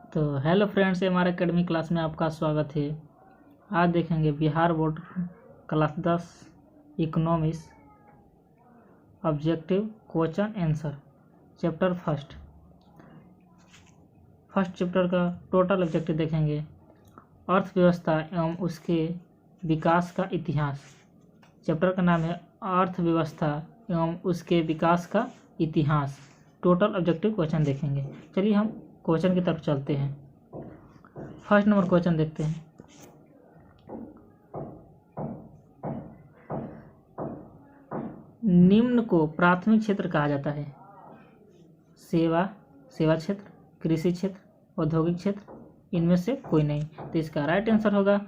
तो hello friends, हमारे academy class में आपका स्वागत है। आज देखेंगे Bihar board class 10 economics objective question answer chapter first chapter का टोटल ऑब्जेक्टिव देखेंगे। अर्थव्यवस्था एवं उसके विकास का इतिहास। चैप्टर का नाम है अर्थव्यवस्था एवं उसके विकास का इतिहास। टोटल ऑब्जेक्टिव क्वेश्चन देखेंगे। चलिए हम क्वेश्चन की तरफ चलते हैं। फर्स्ट नंबर क्वेश्चन देखते हैं। निम्न को प्राथमिक क्षेत्र कहा जाता है। सेवा क्षेत्र, कृषि क्षेत्र, औद्योगिक क्षेत्र, इनमें से कोई नहीं। तो इसका राइट आंसर होगा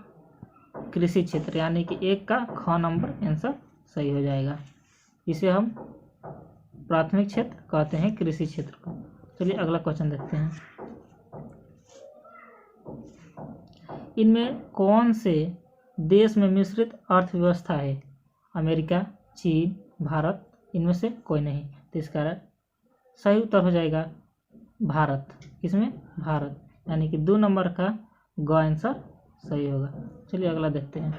कृषि क्षेत्र, यानी कि एक का ख नंबर आंसर सही हो जाएगा। इसे हम प्राथमिक क्षेत्र कहते हैं, कृषि क्षेत्र को। चलिए अगला क्वेश्चन देखते हैं। इनमें कौन से देश में मिश्रित अर्थव्यवस्था है? अमेरिका, चीन, भारत, इनमें से कोई नहीं। तो इसका सही उत्तर हो जाएगा भारत। इसमें भारत, यानी कि 2 नंबर का ग आंसर सही होगा। चलिए अगला देखते हैं।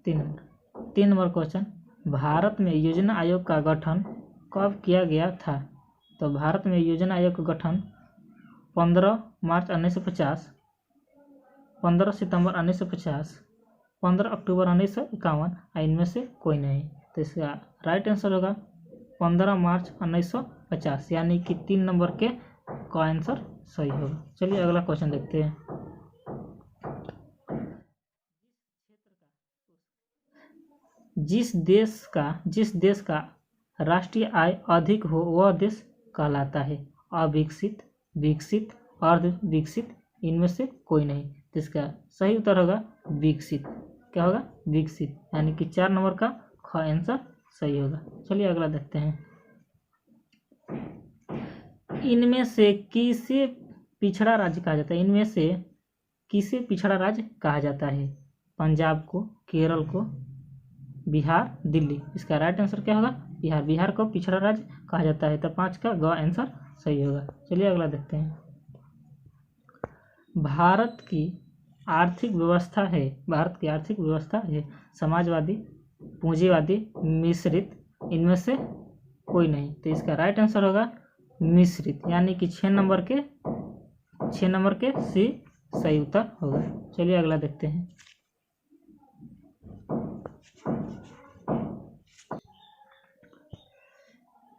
3 नंबर क्वेश्चन। भारत में योजना आयोग का गठन कब किया गया था? तो भारत में योजना आयोग का गठन 15 मार्च 1950, 15 सितंबर 1950, 15 अक्टूबर 1951, इनमें से कोई नहीं। तो इसका राइट आंसर होगा 15 मार्च 1950, यानी कि 3 नंबर के का आंसर सही होगा। चलिए अगला क्वेश्चन देखते हैं। जिस देश का राष्ट्रीय आय अधिक हो वह देश कहलाता है। अविकसित, विकसित, अर्ध विकसित, इनमें से कोई नहीं। तो इसका सही उत्तर होगा विकसित। क्या होगा? विकसित, यानी कि 4 नंबर का ख आंसर सही होगा। चलिए अगला देखते हैं। इनमें से किसे पिछड़ा राज्य कहा जाता है? इनमें से किसे पिछड़ा राज्य कहा जाता है? पंजाब को, केरल को, बिहार, दिल्ली। इसका राइट आंसर क्या होगा? बिहार। बिहार को पिछड़ा राज्य कहा जाता है। तो 5 का ग आंसर सही होगा। चलिए अगला देखते हैं। भारत की आर्थिक व्यवस्था है समाजवादी, पूंजीवादी, मिश्रित, इनमें से कोई नहीं। तो इसका राइट आंसर होगा मिश्रित, यानी कि 6 नंबर के सी सही उत्तर होगा। चलिए अगला देखते हैं।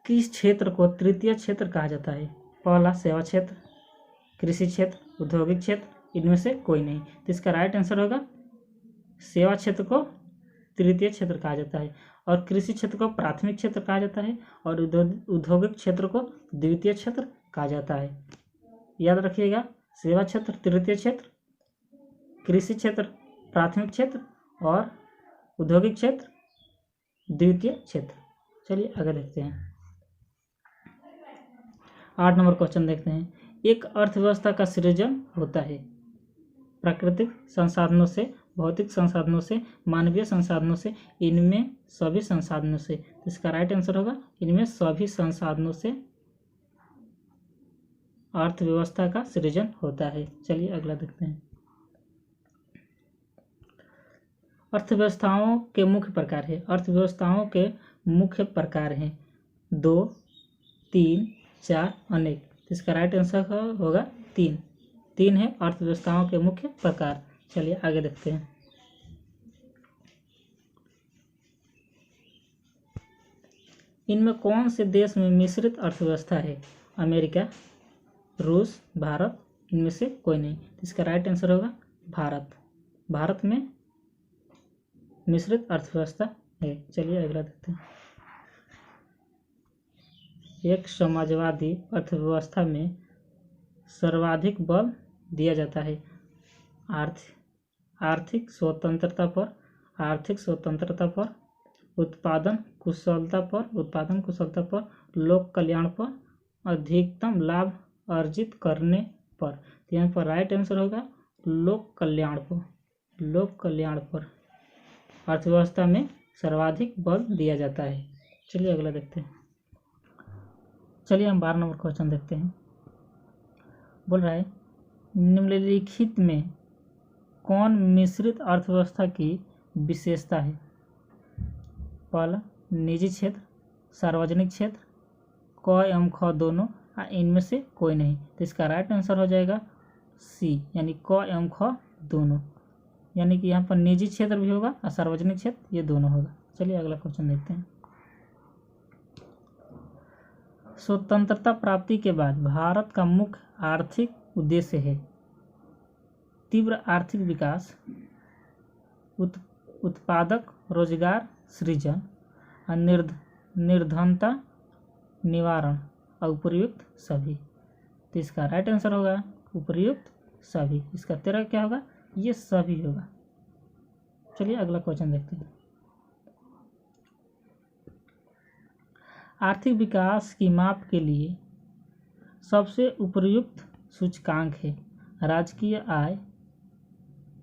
किस क्षेत्र को तृतीय क्षेत्र कहा जाता है? पहला सेवा क्षेत्र, कृषि क्षेत्र, औद्योगिक क्षेत्र, इनमें से कोई नहीं। तो इसका राइट आंसर होगा सेवा क्षेत्र को तृतीय क्षेत्र कहा जाता है, और कृषि क्षेत्र को प्राथमिक क्षेत्र कहा जाता है, और औद्योगिक क्षेत्र को द्वितीय क्षेत्र कहा जाता है। याद रखिएगा, सेवा क्षेत्र तृतीय क्षेत्र, कृषि क्षेत्र प्राथमिक क्षेत्र, और औद्योगिक क्षेत्र द्वितीय क्षेत्र। चलिए आगे देखते हैं। 8 नंबर क्वेश्चन देखते हैं। एक अर्थव्यवस्था का सृजन होता है प्राकृतिक संसाधनों से, भौतिक संसाधनों से, मानवीय संसाधनों से, इनमें सभी संसाधनों से। इसका राइट आंसर होगा इनमें सभी संसाधनों से अर्थव्यवस्था का सृजन होता है। चलिए अगला देखते हैं। अर्थव्यवस्थाओं के मुख्य प्रकार है। अर्थव्यवस्थाओं के मुख्य प्रकार हैं 2, 3, 4, अनेक। इसका राइट आंसर होगा 3 है अर्थव्यवस्थाओं के मुख्य प्रकार। चलिए आगे देखते हैं। इनमें कौन से देश में मिश्रित अर्थव्यवस्था है? अमेरिका, रूस, भारत, इनमें से कोई नहीं। इसका राइट आंसर होगा भारत। भारत में मिश्रित अर्थव्यवस्था है। चलिए अगला देखते हैं। एक समाजवादी अर्थव्यवस्था में सर्वाधिक बल दिया जाता है आर्थिक स्वतंत्रता पर, उत्पादन कुशलता पर, लोक कल्याण पर, अधिकतम लाभ अर्जित करने पर। यहाँ पर राइट आंसर होगा लोक कल्याण पर अर्थव्यवस्था में सर्वाधिक बल दिया जाता है। चलिए अगला देखते हैं। चलिए हम 12 नंबर क्वेश्चन देखते हैं। बोल रहा है निम्नलिखित में कौन मिश्रित अर्थव्यवस्था की विशेषता है? पहला निजी क्षेत्र, सार्वजनिक क्षेत्र, क एवं ख दोनों, इनमें से कोई नहीं। तो इसका राइट आंसर हो जाएगा सी, यानी क एवं ख दोनों, यानी कि यहाँ पर निजी क्षेत्र भी होगा और सार्वजनिक क्षेत्र, ये दोनों होगा। चलिए अगला क्वेश्चन देखते हैं। स्वतंत्रता प्राप्ति के बाद भारत का मुख्य आर्थिक उद्देश्य है तीव्र आर्थिक विकास, उत्पादक रोजगार सृजन, निर्धनता निवारण और उपयुक्त सभी। तो इसका राइट आंसर होगा उपयुक्त सभी। इसका तेरा क्या होगा? ये सभी होगा। चलिए अगला क्वेश्चन देखते हैं। आर्थिक विकास की माप के लिए सबसे उपयुक्त सूचकांक है राजकीय आय,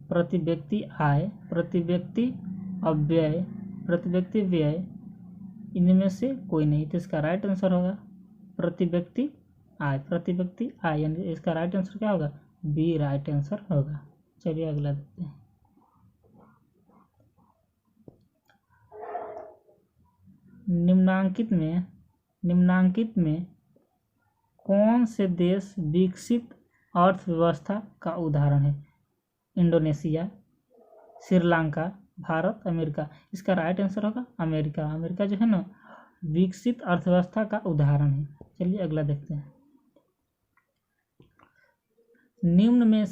प्रति व्यक्ति आय, प्रति व्यक्ति अपव्यय, प्रति व्यक्ति व्यय, इनमें से कोई नहीं। तो इसका राइट आंसर होगा प्रति व्यक्ति आय, प्रति व्यक्ति आय, यानी इसका राइट आंसर क्या होगा? बी राइट आंसर होगा। चलिए अगला देखते हैं। निम्नांकित में कौन से देश विकसित अर्थव्यवस्था का उदाहरण है? Indonesia, Sri Lanka, Bharat, America. इसका राइट आंसर होगा अमेरिका। अमेरिका जो है ना विकसित अर्थव्यवस्था का उदाहरण है। चलिए अगला देखते हैं। निम्न में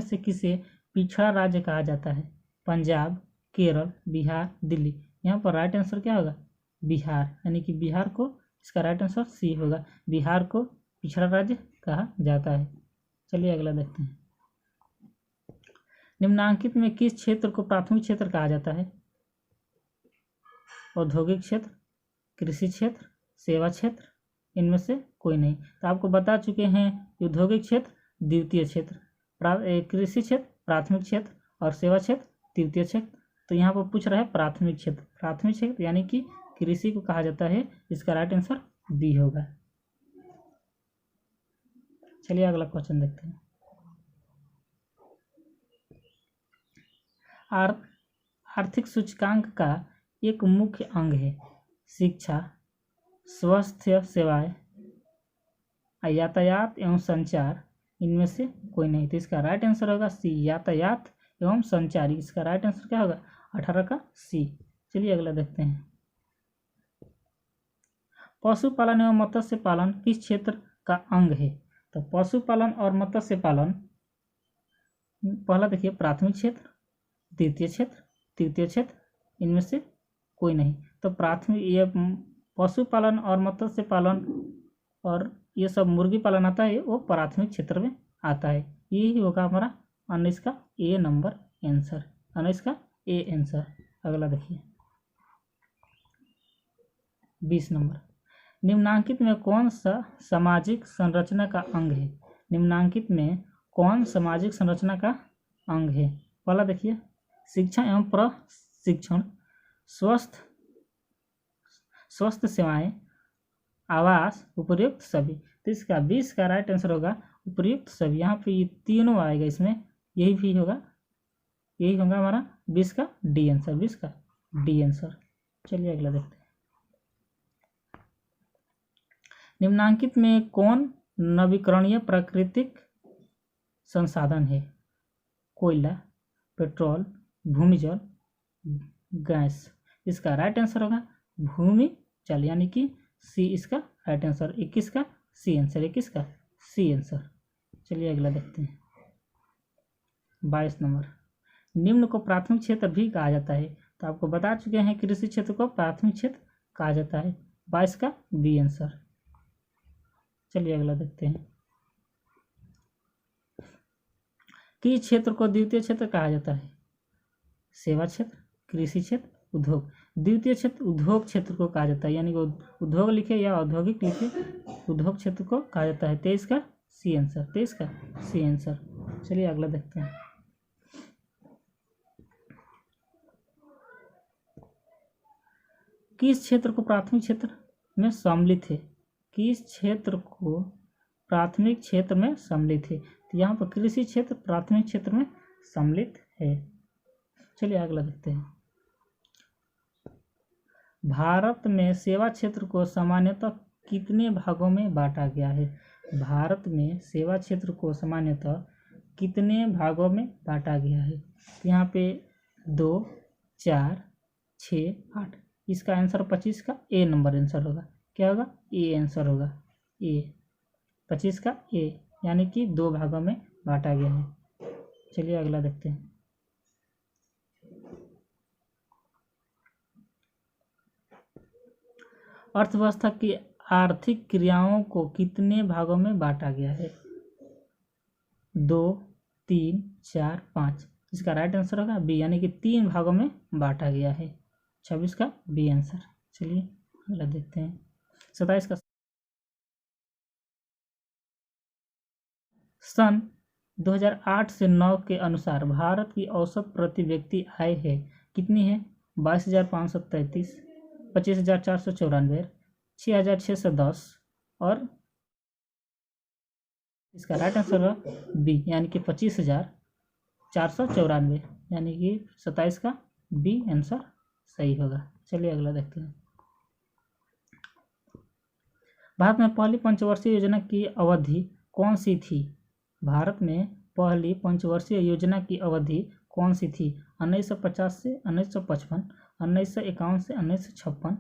से किसे पिछड़ा राज्य कहा जाता है? पंजाब, केरल, बिहार, दिल्ली। यहाँ पर राइट आंसर क्या होगा? बिहार, यानी कि बिहार को, इसका राइट आंसर सी होगा। बिहार को पिछड़ा राज्य कहा जाता है। चलिए अगला देखते हैं। निम्नांकित में किस क्षेत्र को प्राथमिक क्षेत्र कहा जाता है? औद्योगिक क्षेत्र, कृषि क्षेत्र, सेवा क्षेत्र, इनमें से कोई नहीं। तो आपको बता चुके हैं औद्योगिक क्षेत्र द्वितीय क्षेत्र, कृषि क्षेत्र प्राथमिक क्षेत्र और सेवा क्षेत्र तृतीय क्षेत्र। तो यहाँ पर पूछ रहा है प्राथमिक क्षेत्र। प्राथमिक क्षेत्र यानी कि कृषि को कहा जाता है। इसका राइट आंसर बी होगा। चलिए अगला क्वेश्चन देखते हैं। आर्थिक सूचकांक का एक मुख्य अंग है शिक्षा, स्वास्थ्य सेवाएं, यातायात एवं संचार, इनमें से कोई नहीं। तो इसका राइट आंसर होगा सी, यातायात एवं संचार। इसका राइट आंसर क्या होगा? 18 का सी। चलिए अगला देखते हैं। पशुपालन एवं मत्स्य पालन किस क्षेत्र का अंग है? तो पशुपालन और मत्स्य पालन, पहला देखिए प्राथमिक क्षेत्र, द्वितीय क्षेत्र, तृतीय क्षेत्र, इनमें से कोई नहीं। तो प्राथमिक, ये पशुपालन और मत्स्य पालन और ये सब मुर्गी पालन आता है, वो प्राथमिक क्षेत्र में आता है। यही होगा हमारा 19 का ए नंबर आंसर, 19 का ए आंसर। अगला देखिए 20 नंबर। निम्नांकित में कौन सा सामाजिक संरचना का अंग है? निम्नांकित में कौन सामाजिक संरचना का अंग है? पहला देखिए शिक्षा एवं प्रशिक्षण, स्वस्थ सेवाएं, आवास, उपयुक्त सभी। तो इसका 20 का राइट आंसर होगा उपयुक्त सभी। यहाँ पे ये तीनों आएगा, इसमें यही भी होगा, यही होगा हमारा 20 का डी आंसर, 20 का डी आंसर। चलिए अगला देखते हैं। निम्नांकित में कौन नवीकरणीय प्राकृतिक संसाधन है? कोयला, पेट्रोल, भूमिजल, गैस। इसका राइट आंसर होगा भूमि जल, यानी कि सी इसका राइट आंसर। 21 का सी आंसर, 21 का सी आंसर। चलिए अगला देखते हैं 22 नंबर। निम्न को प्राथमिक क्षेत्र भी कहा जाता है। तो आपको बता चुके हैं कृषि क्षेत्र को प्राथमिक क्षेत्र कहा जाता है। 22 का बी आंसर। चलिए अगला देखते हैं। किस क्षेत्र को द्वितीय क्षेत्र कहा जाता है? सेवा क्षेत्र, कृषि क्षेत्र, उद्योग। द्वितीय क्षेत्र उद्योग क्षेत्र को कहा जाता है, यानी उद्योग लिखे या औद्योगिक लिखे, उद्योग क्षेत्र को कहा जाता है। 23 का सी आंसर, 23 का सी आंसर। चलिए अगला देखते हैं। किस क्षेत्र को प्राथमिक क्षेत्र में सम्मिलित है? किस क्षेत्र को प्राथमिक क्षेत्र में सम्मिलित है। तो यहाँ पर कृषि क्षेत्र प्राथमिक क्षेत्र में सम्मिलित है। चलिए अगला देखते हैं। भारत में सेवा क्षेत्र को सामान्यतः कितने भागों में बांटा गया है? भारत में सेवा क्षेत्र को सामान्यतः कितने भागों में बांटा गया है? यहाँ पे 2, 4, 6, 8। इसका आंसर 25 का ए नंबर आंसर होगा। क्या होगा? ए आंसर होगा। ए 25 का ए, यानी कि 2 भागों में बांटा गया है। चलिए अगला देखते हैं। अर्थव्यवस्था की आर्थिक क्रियाओं को कितने भागों में बांटा गया है? 2, 3, 4, 5। इसका राइट आंसर होगा बी, यानी कि 3 भागों में बांटा गया है। 26 का बी आंसर। चलिए अगला देखते हैं। 27 का सन 2008 से 9 के अनुसार भारत की औसत प्रति व्यक्ति आय है कितनी है? 22,533, 25,494, 6,610 और इसका राइट आंसर होगा बी, यानी कि 25,494, यानी कि 27 का बी आंसर सही होगा। चलिए अगला देखते हैं। भारत में पहली पंचवर्षीय योजना की अवधि कौन सी थी? भारत में पहली पंचवर्षीय योजना की अवधि कौन सी थी? 1950 से 1955, 1951 से 1956,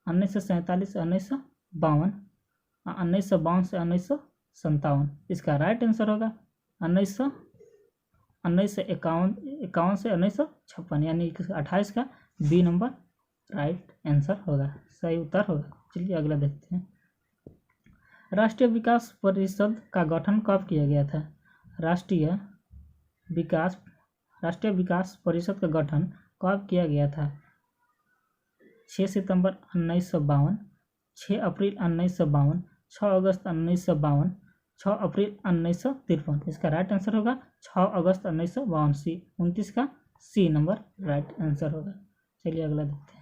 1947 से 1952, 1952 से 1957। इसका राइट आंसर होगा 1951 से 1956, यानी 28 का बी नंबर राइट आंसर होगा, सही उत्तर होगा। चलिए अगला देखते हैं। राष्ट्रीय विकास परिषद का गठन कब किया गया था? राष्ट्रीय विकास परिषद का गठन कब किया गया था? 6 सितंबर 1952, 6 अप्रैल 1952, 6 अगस्त 1952, 6 अप्रैल 1953। इसका राइट आंसर होगा 6 अगस्त 1952। 29 का सी नंबर राइट आंसर होगा। चलिए अगला देखते हैं।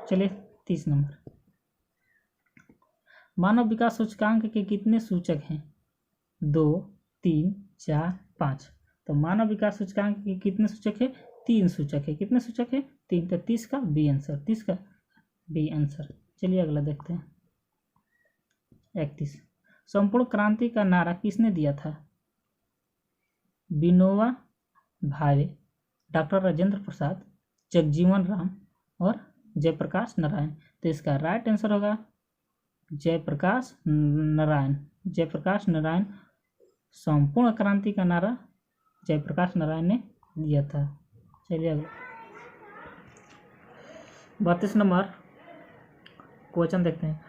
चलिए 30 नंबर। मानव विकास सूचकांक के कितने सूचक हैं? 2, 3, 4, 5। तो मानव विकास सूचकांक के कितने सूचक है? 3 सूचक है। कितने सूचक है? 3। तो 30 का बी आंसर, 30 का बी आंसर। चलिए अगला देखते हैं। 31। संपूर्ण क्रांति का नारा किसने दिया था? विनोबा भावे, डॉक्टर राजेंद्र प्रसाद, जगजीवन राम और जयप्रकाश नारायण। तो इसका राइट आंसर होगा जयप्रकाश नारायण। जयप्रकाश नारायण संपूर्ण क्रांति का नारा जयप्रकाश नारायण ने दिया था। चलिए अगला 32 नंबर क्वेश्चन देखते हैं।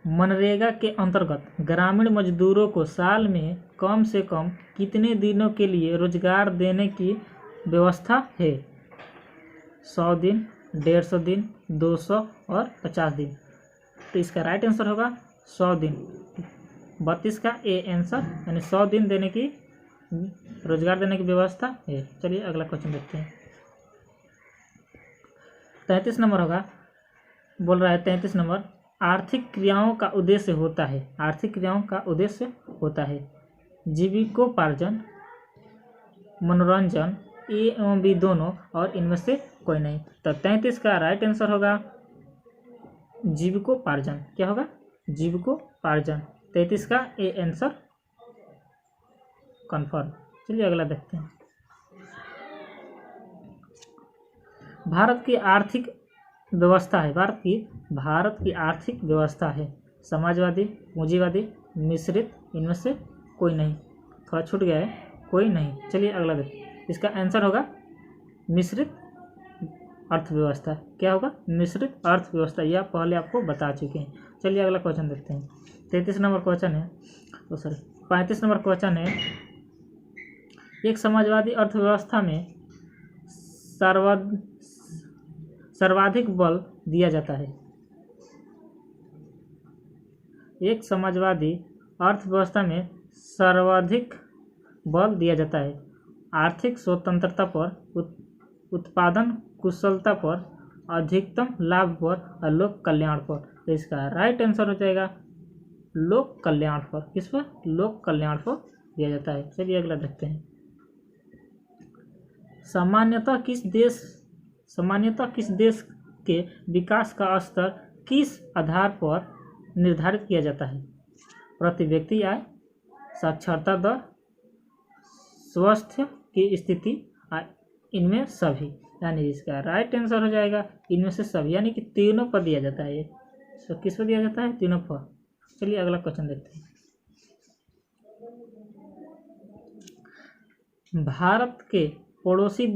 मनरेगा के अंतर्गत ग्रामीण मजदूरों को साल में कम से कम कितने दिनों के लिए रोजगार देने की व्यवस्था है? 100 दिन, 150 दिन, 200 और 50 दिन। तो इसका राइट आंसर होगा 100 दिन। 32 का ए आंसर, यानी 100 दिन देने की रोजगार देने की व्यवस्था है। चलिए अगला क्वेश्चन देखते हैं। 33 नंबर होगा, बोल रहा है 33 नंबर। आर्थिक क्रियाओं का उद्देश्य होता है। आर्थिक क्रियाओं का उद्देश्य होता है जीविकोपार्जन, मनोरंजन, ए एवं बी दोनों और इनमें से कोई नहीं। तो 33 का राइट आंसर होगा जीविकोपार्जन। क्या होगा? जीविकोपार्जन। 33 का ए आंसर कन्फर्म। चलिए अगला देखते हैं। भारत की आर्थिक व्यवस्था है। भारत की आर्थिक व्यवस्था है समाजवादी, पूंजीवादी, मिश्रित, इनमें से कोई नहीं। थोड़ा छूट गया है, कोई नहीं। चलिए अगला देखते। इसका आंसर होगा मिश्रित अर्थव्यवस्था। क्या होगा? मिश्रित अर्थव्यवस्था। यह पहले आपको बता चुके हैं। चलिए अगला क्वेश्चन देखते हैं। 33 नंबर क्वेश्चन है, 35 नंबर क्वेश्चन है। एक समाजवादी अर्थव्यवस्था में सर्वाधिक बल दिया जाता है। एक समाजवादी अर्थव्यवस्था में सर्वाधिक बल दिया जाता है आर्थिक स्वतंत्रता पर, उत्पादन कुशलता पर, अधिकतम लाभ पर और लोक कल्याण पर। तो इसका राइट आंसर हो जाएगा लोक कल्याण पर। किस पर? लोक कल्याण पर दिया जाता है। चलिए अगला देखते हैं। सामान्यतः किस देश के विकास का स्तर किस आधार पर निर्धारित किया जाता है? प्रति व्यक्ति आय, साक्षरता दर, स्वास्थ्य की स्थिति, इनमें सभी। यानी इसका राइट आंसर हो जाएगा इनमें से सभी, यानी कि तीनों पर दिया जाता है ये। तो किस पर दिया जाता है? तीनों पर। चलिए अगला क्वेश्चन देखते हैं। भारत के पड़ोसी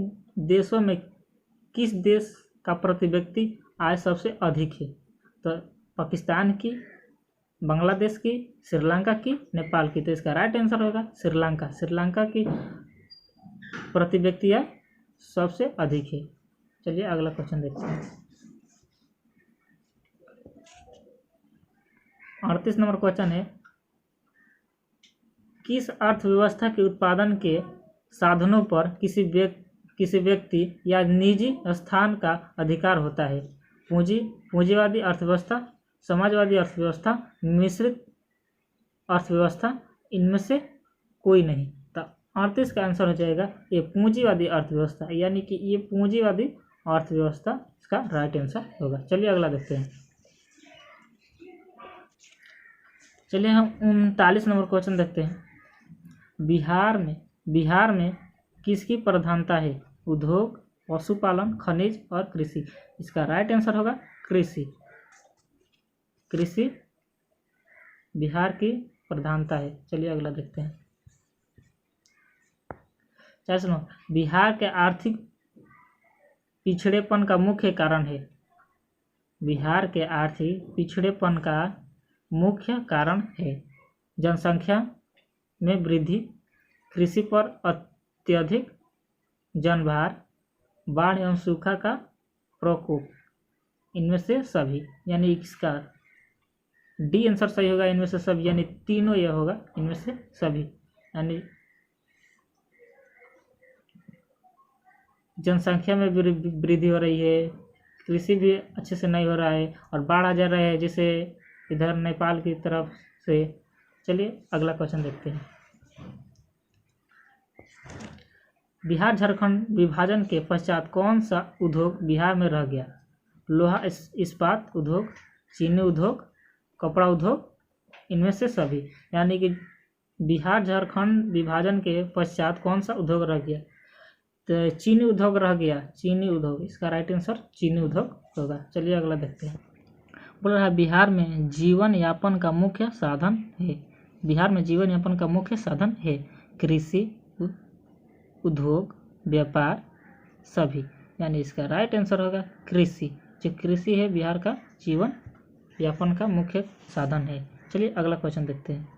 देशों में किस देश का प्रति व्यक्ति आय सबसे अधिक है? तो पाकिस्तान की, बांग्लादेश की, श्रीलंका की, नेपाल की। तो इसका राइट आंसर होगा श्रीलंका। श्रीलंका की प्रति व्यक्ति आय सबसे अधिक है। चलिए अगला क्वेश्चन देखते हैं। 38 नंबर क्वेश्चन है, किस अर्थव्यवस्था के उत्पादन के साधनों पर किसी व्यक्ति या निजी स्थान का अधिकार होता है? पूंजीवादी अर्थव्यवस्था, समाजवादी अर्थव्यवस्था, मिश्रित अर्थव्यवस्था, इनमें से कोई नहीं। तो 38 का आंसर हो जाएगा ये पूंजीवादी अर्थव्यवस्था, यानी कि ये पूंजीवादी अर्थव्यवस्था इसका राइट आंसर होगा। चलिए अगला देखते हैं। चलिए हम 39 नंबर क्वेश्चन देखते हैं। बिहार में किसकी प्रधानता है? उद्योग, पशुपालन, खनिज और कृषि। इसका राइट आंसर होगा कृषि। कृषि बिहार की प्रधानता है। चलिए अगला देखते हैं। 40 नंबर, बिहार के आर्थिक पिछड़ेपन का मुख्य कारण है। बिहार के आर्थिक पिछड़ेपन का मुख्य कारण है जनसंख्या में वृद्धि, कृषि पर अत्यधिक जनभार, बाढ़ एवं सूखा का प्रकोप, इनमें से सभी। यानी इसका डी आंसर सही होगा, इनमें से सभी, यानी तीनों यह होगा, इनमें से सभी। यानी जनसंख्या में वृद्धि हो रही है, कृषि भी अच्छे से नहीं हो रहा है और बाढ़ आ जा रहा है जैसे इधर नेपाल की तरफ से। चलिए अगला क्वेश्चन देखते हैं। बिहार झारखंड विभाजन के पश्चात कौन सा उद्योग बिहार में रह गया? लोहा इस्पात उद्योग, चीनी उद्योग, कपड़ा उद्योग, इनमें से सभी। यानी कि बिहार झारखंड विभाजन के पश्चात कौन सा उद्योग रह गया? तो चीनी उद्योग रह गया। चीनी उद्योग, इसका राइट आंसर चीनी उद्योग होगा। चलिए अगला देखते हैं। बोल रहा है बिहार में जीवन यापन का मुख्य साधन है। बिहार में जीवन यापन का मुख्य साधन है कृषि, उद्योग, व्यापार, सभी। यानी इसका राइट आंसर होगा कृषि। जो कृषि है बिहार का जीवन यापन का मुख्य साधन है। चलिए अगला क्वेश्चन देखते हैं।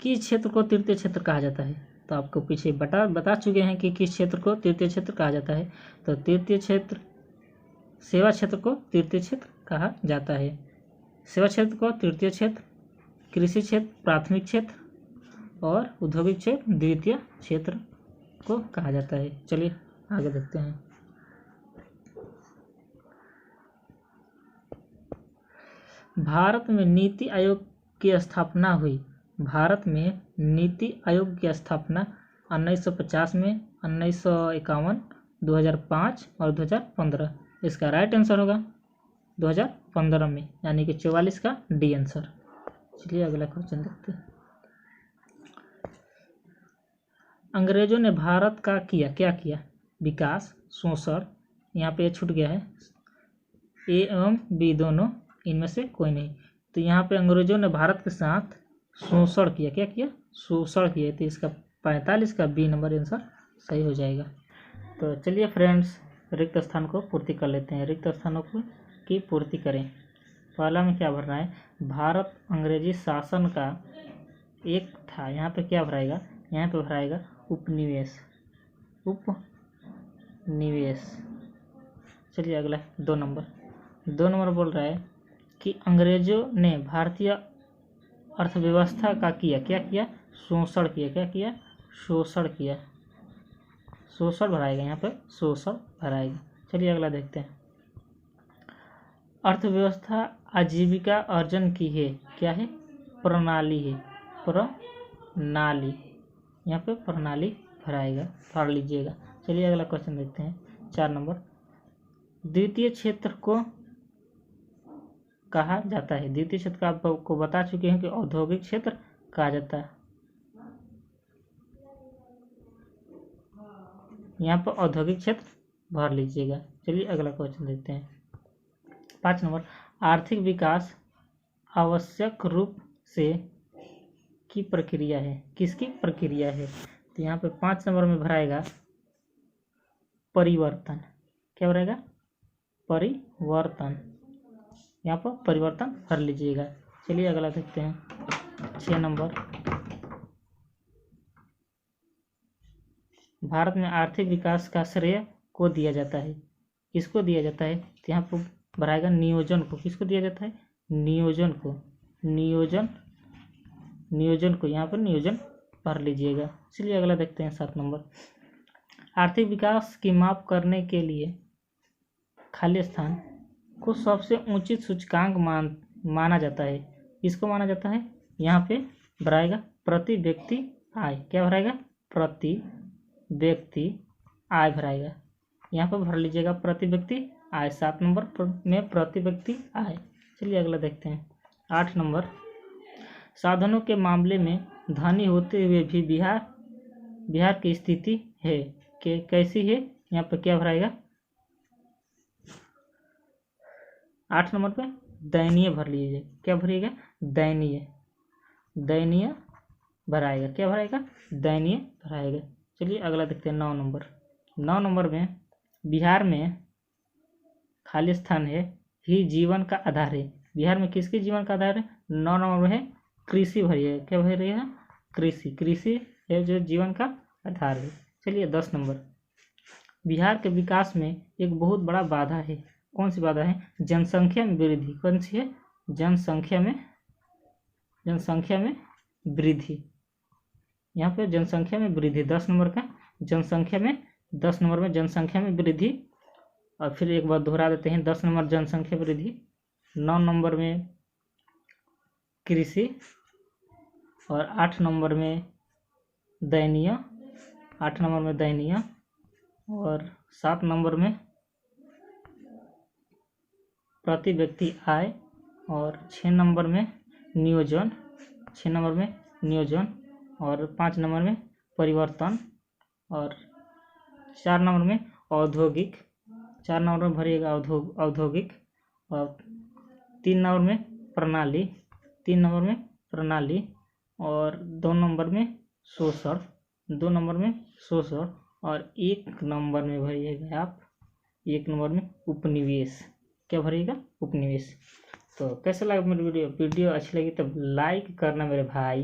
किस क्षेत्र को तृतीय क्षेत्र कहा जाता है? तो आपको पीछे बता चुके हैं कि किस क्षेत्र को तृतीय क्षेत्र कहा जाता है। तो तृतीय क्षेत्र, सेवा क्षेत्र को तृतीय क्षेत्र कहा जाता है। सेवा क्षेत्र को तृतीय क्षेत्र, कृषि क्षेत्र प्राथमिक क्षेत्र और औद्योगिक क्षेत्र द्वितीय क्षेत्र को कहा जाता है। चलिए आगे देखते हैं। भारत में नीति आयोग की स्थापना हुई। भारत में नीति आयोग की स्थापना 1950 में, 1951, 2005 और 2015। इसका राइट आंसर होगा 2015 में, यानी कि 44 का डी आंसर। चलिए अगला क्वेश्चन देखते हैं। अंग्रेजों ने भारत का क्या किया? विकास, शोषण, यहाँ पे छूट गया है, ए एवं बी दोनों, इनमें से कोई नहीं। तो यहाँ पे अंग्रेजों ने भारत के साथ शोषण किया। क्या किया? शोषण किया। तो इसका 45 का बी नंबर आंसर सही हो जाएगा। तो चलिए फ्रेंड्स, रिक्त स्थान को पूर्ति कर लेते हैं। रिक्त स्थानों की पूर्ति करें। पहला में क्या भरना है? भारत अंग्रेजी शासन का एक था, यहाँ पे क्या भराएगा? यहाँ पे भराएगा उपनिवेश। चलिए अगला 2 नंबर बोल रहा है कि अंग्रेजों ने भारतीय अर्थव्यवस्था का क्या किया? शोषण किया। क्या किया? शोषण किया, शोषण भराएगा, यहाँ पे शोषण भराएगा। चलिए अगला देखते हैं। अर्थव्यवस्था आजीविका अर्जन की है, क्या है? प्रणाली है, प्रणाली, यहाँ पे प्रणाली भराएगा, भर लीजिएगा। चलिए अगला क्वेश्चन देखते हैं 4 नंबर। द्वितीय क्षेत्र को कहा जाता है, द्वितीय क्षेत्र का आपको बता चुके हैं कि औद्योगिक क्षेत्र कहा जाता है। यहाँ पर औद्योगिक क्षेत्र भर लीजिएगा। चलिए अगला क्वेश्चन देखते हैं 5 नंबर। आर्थिक विकास आवश्यक रूप से की प्रक्रिया है, किसकी प्रक्रिया है? तो यहाँ पे 5 नंबर में भराएगा परिवर्तन, क्या भराएगा? परिवर्तन, यहाँ पर परिवर्तन भर लीजिएगा। चलिए अगला देखते हैं 6 नंबर। भारत में आर्थिक विकास का श्रेय को दिया जाता है, किसको दिया जाता है? तो यहाँ पर भराएगा नियोजन को, किसको दिया जाता है? नियोजन को, नियोजन को, यहाँ पर नियोजन भर लीजिएगा। चलिए अगला देखते हैं 7 नंबर। आर्थिक विकास की माप करने के लिए खाली स्थान को सबसे उचित सूचकांक माना जाता है, किसको माना जाता है? यहाँ पे भराएगा प्रति व्यक्ति आय, क्या भराएगा? प्रति व्यक्ति आय भराएगा, यहाँ पर भर लीजिएगा प्रति व्यक्ति आय। 7 नंबर में प्रति व्यक्ति आय। चलिए अगला देखते हैं 8 नंबर। साधनों के मामले में धनी होते हुए भी बिहार की स्थिति है कि कैसी है? यहाँ पर क्या भराएगा? 8 नंबर पे दयनीय भर लीजिए, क्या भरिएगा? दयनीय, दयनीय भराएगा, क्या भराएगा? दयनीय भराएगा। चलिए अगला देखते हैं 9 नंबर। 9 नंबर में बिहार में खाली स्थान है ही जीवन का आधार है, बिहार में किसके जीवन का आधार है? 9 नंबर में है कृषि भरिएगा, क्या भरिएगा? कृषि, कृषि है जो जीवन का आधार है। चलिए 10 नंबर। बिहार के विकास में एक बहुत बड़ा बाधा है, कौन सी बाधा है? जनसंख्या में वृद्धि, कौन सी है? जनसंख्या में वृद्धि, यहाँ पे जनसंख्या में वृद्धि 10 नंबर का, जनसंख्या में 10 नंबर में जनसंख्या में वृद्धि। और फिर एक बार दोहरा देते हैं 10 नंबर जनसंख्या वृद्धि, 9 नंबर में कृषि और 8 नंबर में दयनीय, 8 नंबर में दयनीय और 7 नंबर में प्रति व्यक्ति आय और 6 नंबर में नियोजन, 6 नंबर में नियोजन और 5 नंबर में परिवर्तन और 4 नंबर में औद्योगिक, 4 नंबर में भरिएगा औद्योगिक और 3 नंबर में प्रणाली, 3 नंबर में प्रणाली और 2 नंबर में शोषण, 2 नंबर में शोषण और 1 नंबर में भरिएगा आप 1 नंबर में उपनिवेश, क्या भरिएगा? उपनिवेश। तो कैसा लगा मेरी वीडियो अच्छी लगी तो लाइक करना मेरे भाई।